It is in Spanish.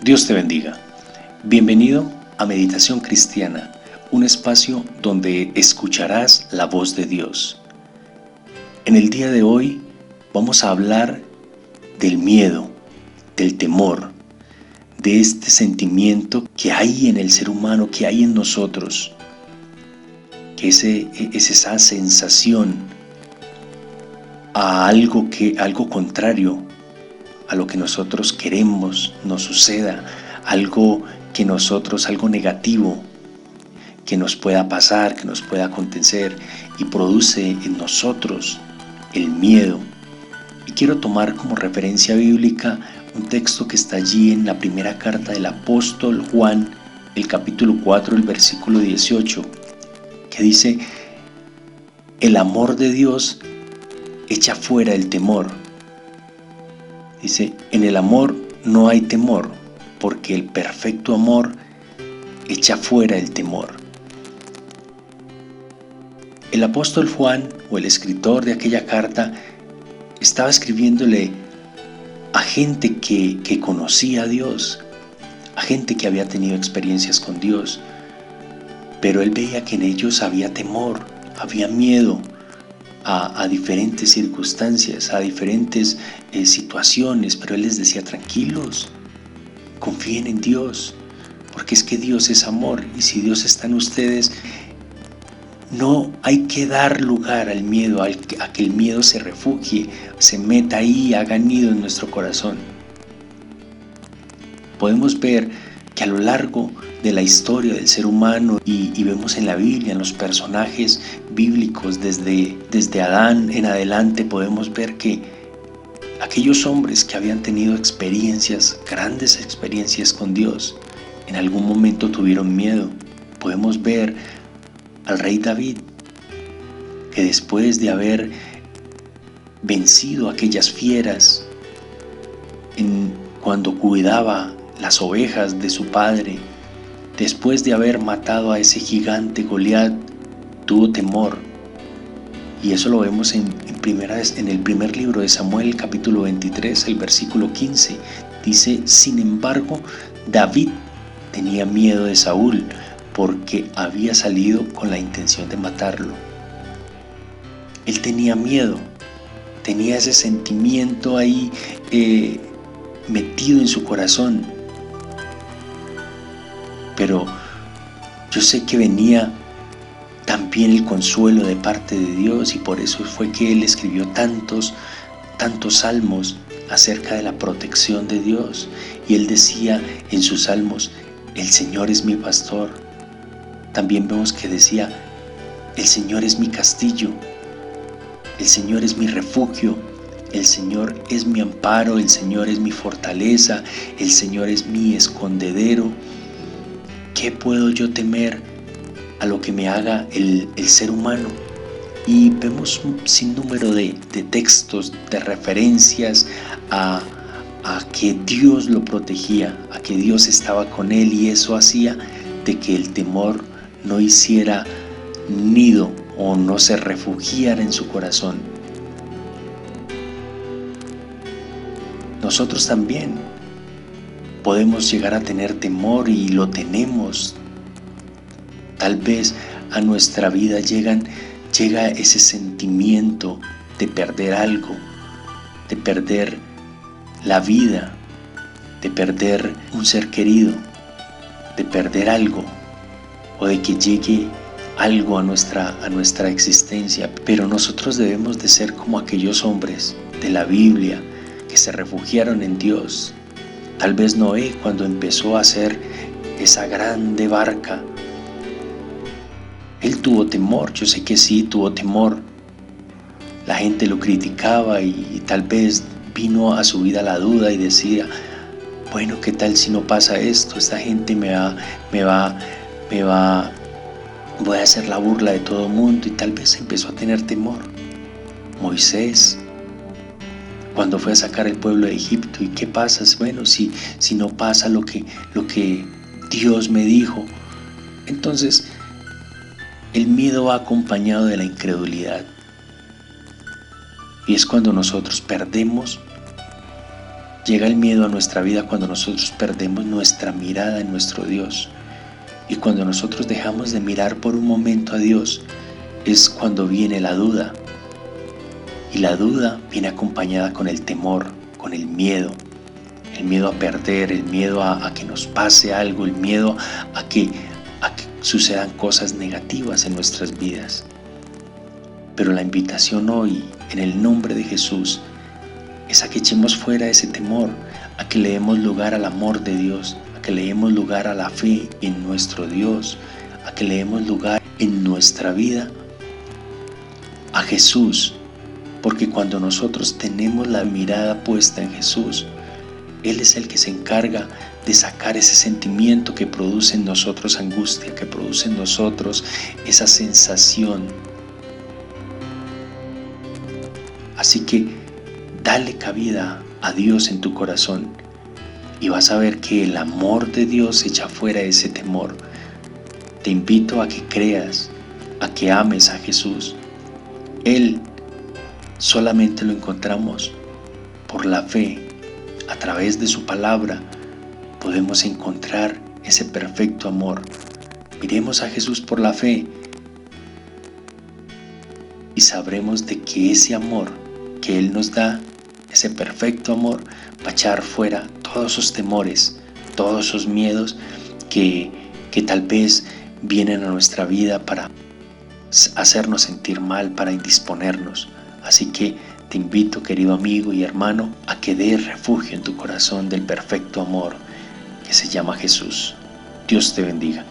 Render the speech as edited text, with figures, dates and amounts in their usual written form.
Dios te bendiga. Bienvenido a Meditación Cristiana, un espacio donde escucharás la voz de Dios. En el día de hoy vamos a hablar del miedo, del temor, de este sentimiento que hay en el ser humano, que hay en nosotros, que es esa sensación a algo contrario a lo que nosotros queremos nos suceda, algo negativo que nos pueda pasar, que nos pueda acontecer y produce en nosotros el miedo. Y quiero tomar como referencia bíblica un texto que está allí en la primera carta del apóstol Juan, el capítulo 4, el versículo 18, que dice: el amor de Dios echa fuera el temor. Dice, en el amor no hay temor, porque el perfecto amor echa fuera el temor. El apóstol Juan, o el escritor de aquella carta, estaba escribiéndole a gente que conocía a Dios, a gente que había tenido experiencias con Dios, pero él veía que en ellos había temor, había miedo a diferentes circunstancias, a diferentes situaciones, pero él les decía: tranquilos, confíen en Dios, porque es que Dios es amor, y si Dios está en ustedes, no hay que dar lugar al miedo, a que el miedo se refugie, se meta ahí, haga nido en nuestro corazón. Podemos ver que a lo largo de la historia del ser humano y vemos en la Biblia, en los personajes bíblicos, desde Adán en adelante, podemos ver que aquellos hombres que habían tenido grandes experiencias con Dios, en algún momento tuvieron miedo. Podemos ver al rey David, que después de haber vencido a aquellas fieras cuando cuidaba las ovejas de su padre, después de haber matado a ese gigante Goliat, tuvo temor. Y eso lo vemos en el primer libro de Samuel, capítulo 23, el versículo 15. Dice: sin embargo, David tenía miedo de Saúl, porque había salido con la intención de matarlo. Él tenía miedo, tenía ese sentimiento ahí metido en su corazón. Pero yo sé que venía también el consuelo de parte de Dios, y por eso fue que él escribió tantos salmos acerca de la protección de Dios. Y él decía en sus salmos: el Señor es mi pastor. También vemos que decía: el Señor es mi castillo, el Señor es mi refugio, el Señor es mi amparo, el Señor es mi fortaleza, el Señor es mi escondedero. ¿Qué puedo yo temer a lo que me haga el ser humano? Y vemos un sinnúmero de textos, de referencias a que Dios lo protegía, a que Dios estaba con él, y eso hacía de que el temor no hiciera nido o no se refugiara en su corazón. Nosotros también podemos llegar a tener temor, y lo tenemos. Tal vez a nuestra vida llega ese sentimiento de perder algo, de perder la vida, de perder un ser querido, de perder algo, o de que llegue algo a nuestra existencia. Pero nosotros debemos de ser como aquellos hombres de la Biblia que se refugiaron en Dios. Tal vez Noé, cuando empezó a hacer esa grande barca, él tuvo temor. Yo sé que sí, tuvo temor. La gente lo criticaba, y tal vez vino a su vida la duda y decía: bueno, ¿qué tal si no pasa esto? Esta gente voy a hacer la burla de todo el mundo. Y tal vez empezó a tener temor. Moisés, cuando fue a sacar al pueblo de Egipto, ¿y qué pasa? Bueno, si no pasa lo que Dios me dijo. Entonces, el miedo va acompañado de la incredulidad. Y es cuando nosotros perdemos Llega el miedo a nuestra vida cuando nosotros perdemos nuestra mirada en nuestro Dios. Y cuando nosotros dejamos de mirar por un momento a Dios, es cuando viene la duda. Y la duda viene acompañada con el temor, con el miedo a perder, el miedo a que nos pase algo, el miedo a que sucedan cosas negativas en nuestras vidas. Pero la invitación hoy, en el nombre de Jesús, es a que echemos fuera ese temor, a que le demos lugar al amor de Dios, a que le demos lugar a la fe en nuestro Dios, a que le demos lugar en nuestra vida a Jesús, porque cuando nosotros tenemos la mirada puesta en Jesús, Él es el que se encarga de sacar ese sentimiento que produce en nosotros angustia, que produce en nosotros esa sensación. Así que dale cabida a Dios en tu corazón y vas a ver que el amor de Dios echa fuera ese temor. Te invito a que creas, a que ames a Jesús. Él solamente lo encontramos por la fe. A través de su palabra podemos encontrar ese perfecto amor. Miremos a Jesús por la fe y sabremos de que ese amor que Él nos da, ese perfecto amor, va a echar fuera todos esos temores, todos esos miedos que tal vez vienen a nuestra vida para hacernos sentir mal, para indisponernos. Así que te invito, querido amigo y hermano, a que des refugio en tu corazón del perfecto amor que se llama Jesús. Dios te bendiga.